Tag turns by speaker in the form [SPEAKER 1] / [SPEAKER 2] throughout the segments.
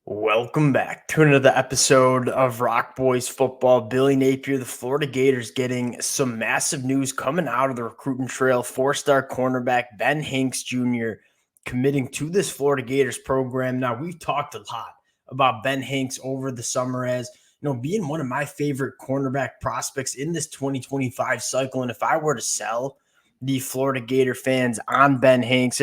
[SPEAKER 1] Welcome back to another episode of Rock Boys Football. Billy Napier, the Florida Gators, getting some massive news coming out of the recruiting trail. Four-star cornerback Ben Hanks Jr. committing to this Florida Gators program. Now, we've talked a lot about Ben Hanks over the summer as, being one of my favorite cornerback prospects in this 2025 cycle. And if I were to sell the Florida Gator fans on Ben Hanks,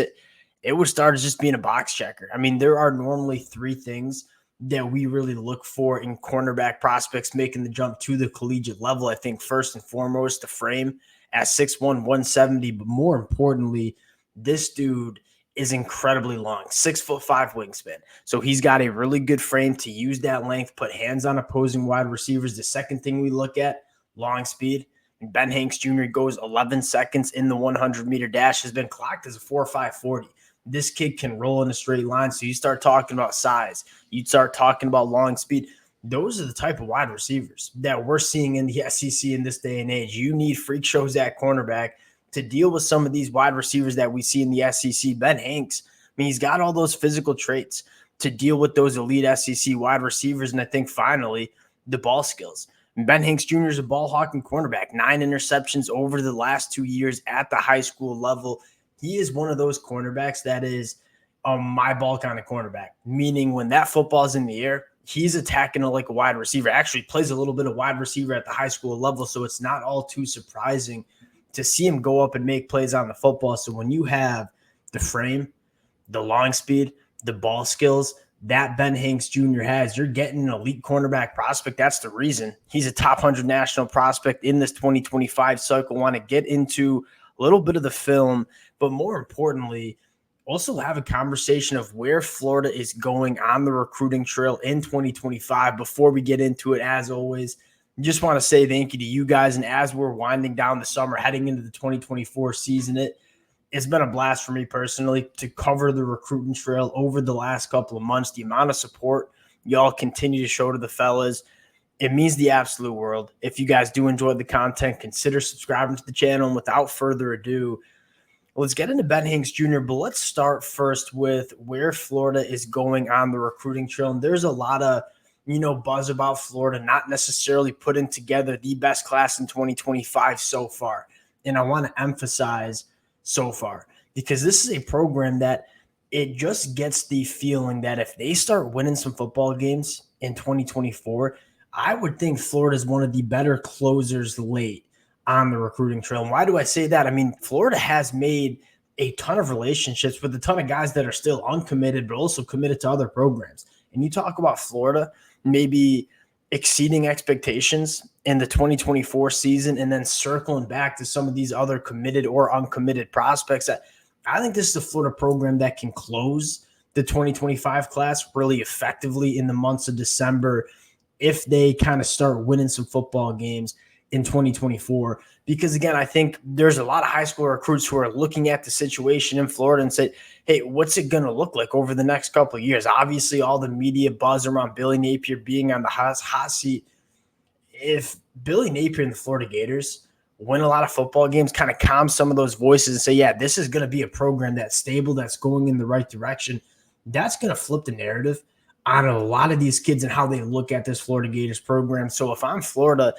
[SPEAKER 1] it would start as just being a box checker. I mean, there are normally three things that we really look for in cornerback prospects making the jump to the collegiate level. I think first and foremost, the frame at 6'1", 170, but more importantly, this dude is incredibly long, 6'5" wingspan. So he's got a really good frame to use that length, put hands on opposing wide receivers. The second thing we look at, long speed. Ben Hanks Jr. goes 11 seconds in the 100-meter dash, has been clocked as a 4.5 40. This kid can roll in a straight line. So you start talking about size. You start talking about long speed. Those are the type of wide receivers that we're seeing in the SEC in this day and age. You need freak shows at cornerback to deal with some of these wide receivers that we see in the SEC. Ben Hanks, he's got all those physical traits to deal with those elite SEC wide receivers. And I think finally, the ball skills. Ben Hanks Jr. is a ball hawking cornerback, 9 interceptions over the last 2 years at the high school level. He is one of those cornerbacks that is a my ball kind of cornerback, meaning when that football is in the air, he's attacking it like a wide receiver. Actually plays a little bit of wide receiver at the high school level, so it's not all too surprising to see him go up and make plays on the football. So when you have the frame, the long speed, the ball skills that Ben Hanks Jr. has, you're getting an elite cornerback prospect. That's the reason he's a top 100 national prospect in this 2025 cycle. Want to get into a little bit of the film, but more importantly, also have a conversation of where Florida is going on the recruiting trail in 2025. Before we get into it, as always, just want to say thank you to you guys. And as we're winding down the summer, heading into the 2024 season, it's been a blast for me personally to cover the recruiting trail over the last couple of months. The amount of support y'all continue to show to the fellas, it means the absolute world. If you guys do enjoy the content, consider subscribing to the channel. And without further ado, let's get into Ben Hanks Jr., but let's start first with where Florida is going on the recruiting trail. And there's a lot of, buzz about Florida not necessarily putting together the best class in 2025 so far. And I want to emphasize so far, because this is a program that it just gets the feeling that if they start winning some football games in 2024, I would think Florida is one of the better closers late on the recruiting trail. And why do I say that? I mean, Florida has made a ton of relationships with a ton of guys that are still uncommitted, but also committed to other programs. And you talk about Florida maybe exceeding expectations in the 2024 season and then circling back to some of these other committed or uncommitted prospects. I think this is a Florida program that can close the 2025 class really effectively in the months of December if they kind of start winning some football games in 2024. Because again, I think there's a lot of high school recruits who are looking at the situation in Florida and say, hey, what's it going to look like over the next couple of years? Obviously, all the media buzz around Billy Napier being on the hot seat. If Billy Napier and the Florida Gators win a lot of football games, kind of calm some of those voices and say, yeah, this is going to be a program that's stable, that's going in the right direction, that's going to flip the narrative on a lot of these kids and how they look at this Florida Gators program. So if I'm Florida,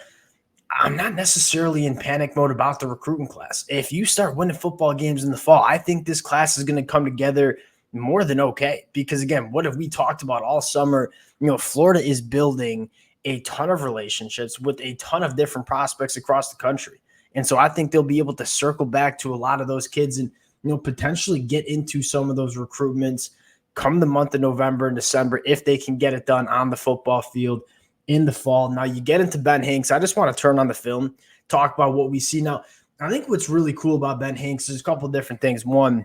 [SPEAKER 1] I'm not necessarily in panic mode about the recruiting class. If you start winning football games in the fall, I think this class is going to come together more than okay. Because again, what have we talked about all summer? Florida is building a ton of relationships with a ton of different prospects across the country. And so I think they'll be able to circle back to a lot of those kids and, potentially get into some of those recruitments come the month of November and December if they can get it done on the football field in the fall. Now you get into Ben Hanks. I just want to turn on the film, talk about what we see. Now, I think what's really cool about Ben Hanks is a couple of different things. One,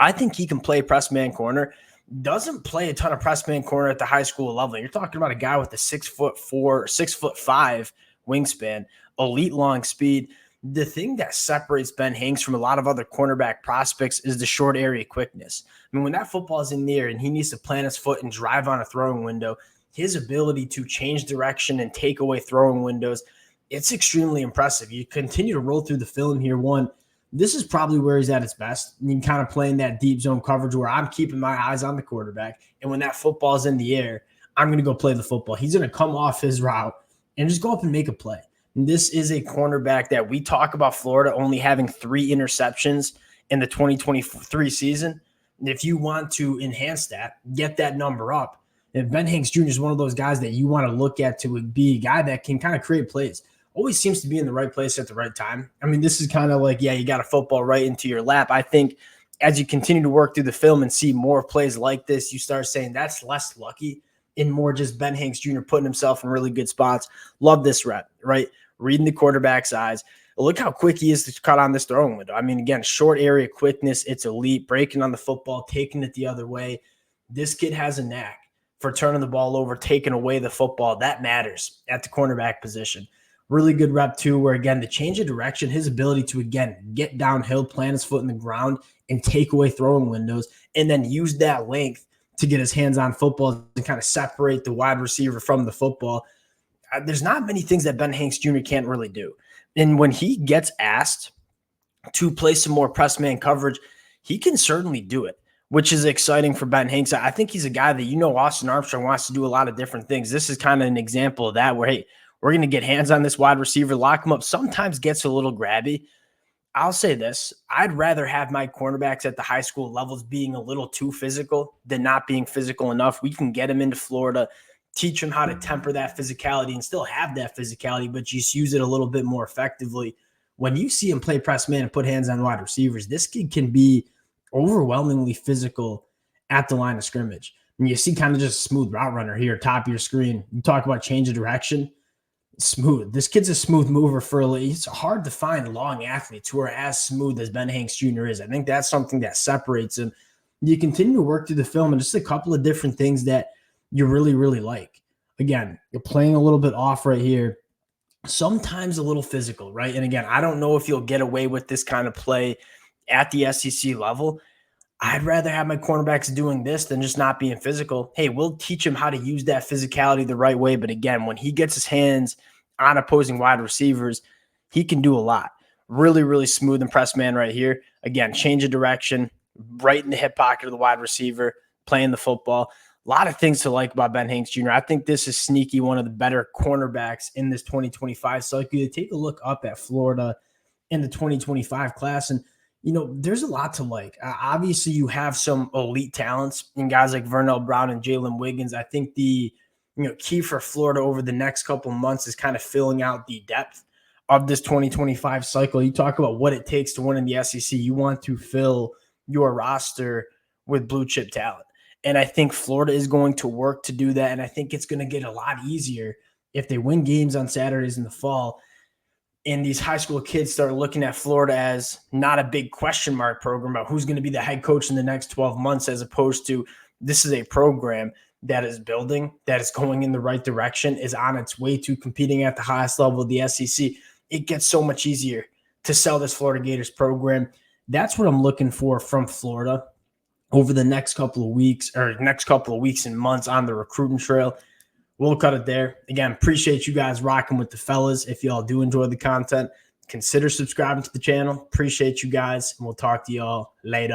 [SPEAKER 1] I think he can play press man corner. Doesn't play a ton of press man corner at the high school level. You're talking about a guy with a 6'4", 6'5" wingspan, elite long speed. The thing that separates Ben Hanks from a lot of other cornerback prospects is the short area quickness. I mean, when that football is in the air and he needs to plant his foot and drive on a throwing window, his ability to change direction and take away throwing windows, it's extremely impressive. You continue to roll through the film here. One, This is probably where he's at his best. You can kind of play in that deep zone coverage where I'm keeping my eyes on the quarterback. And when that football's in the air, I'm going to go play the football. He's going to come off his route and just go up and make a play. And this is a cornerback that we talk about Florida only having 3 interceptions in the 2023 season. And if you want to enhance that, get that number up. And Ben Hanks Jr. is one of those guys that you want to look at to be a guy that can kind of create plays. Always seems to be in the right place at the right time. I mean, this is kind of like, yeah, you got a football right into your lap. I think as you continue to work through the film and see more plays like this, you start saying that's less lucky and more just Ben Hanks Jr. putting himself in really good spots. Love this rep, right? Reading the quarterback's eyes. Look how quick he is to cut on this throwing window. I mean, again, short area quickness, it's elite, breaking on the football, taking it the other way. This kid has a knack for turning the ball over, taking away the football. That matters at the cornerback position. Really good rep too, where again, the change of direction, his ability to again get downhill, plant his foot in the ground and take away throwing windows, and then use that length to get his hands on football and kind of separate the wide receiver from the football. There's not many things that Ben Hanks Jr. can't really do. And when he gets asked to play some more press man coverage, he can certainly do it, which is exciting for Ben Hanks. I think he's a guy that, Austin Armstrong wants to do a lot of different things. This is kind of an example of that where, hey, we're going to get hands on this wide receiver, lock him up. Sometimes gets a little grabby. I'll say this. I'd rather have my cornerbacks at the high school levels being a little too physical than not being physical enough. We can get him into Florida, teach him how to temper that physicality and still have that physicality, but just use it a little bit more effectively. When you see him play press man and put hands on wide receivers, this kid can be overwhelmingly physical at the line of scrimmage. And you see kind of just a smooth route runner here, top of your screen. You talk about change of direction. Smooth. This kid's a smooth mover it's hard to find long athletes who are as smooth as Ben Hanks Jr. is. I think that's something that separates him. You continue to work through the film and just a couple of different things that you really, really like. Again, you're playing a little bit off right here. Sometimes a little physical, right? And again, I don't know if you'll get away with this kind of play at the SEC level. I'd rather have my cornerbacks doing this than just not being physical. Hey, we'll teach him how to use that physicality the right way. But again, when he gets his hands on opposing wide receivers, he can do a lot. Really, really smooth and press man right here. Again, change of direction, right in the hip pocket of the wide receiver, playing the football. A lot of things to like about Ben Hanks Jr. I think this is sneaky one of the better cornerbacks in this 2025 cycle. You take a look up at Florida in the 2025 class, and there's a lot to like. Obviously, you have some elite talents in guys like Vernell Brown and Jalen Wiggins. I think the key for Florida over the next couple of months is kind of filling out the depth of this 2025 cycle. You talk about what it takes to win in the SEC. You want to fill your roster with blue chip talent. And I think Florida is going to work to do that. And I think it's going to get a lot easier if they win games on Saturdays in the fall. And these high school kids start looking at Florida as not a big question mark program about who's going to be the head coach in the next 12 months, as opposed to this is a program that is building, that is going in the right direction, is on its way to competing at the highest level of the SEC. It gets so much easier to sell this Florida Gators program. That's what I'm looking for from Florida over the next couple of weeks and months on the recruiting trail. We'll cut it there. Again, appreciate you guys rocking with the fellas. If y'all do enjoy the content, consider subscribing to the channel. Appreciate you guys, and we'll talk to y'all later.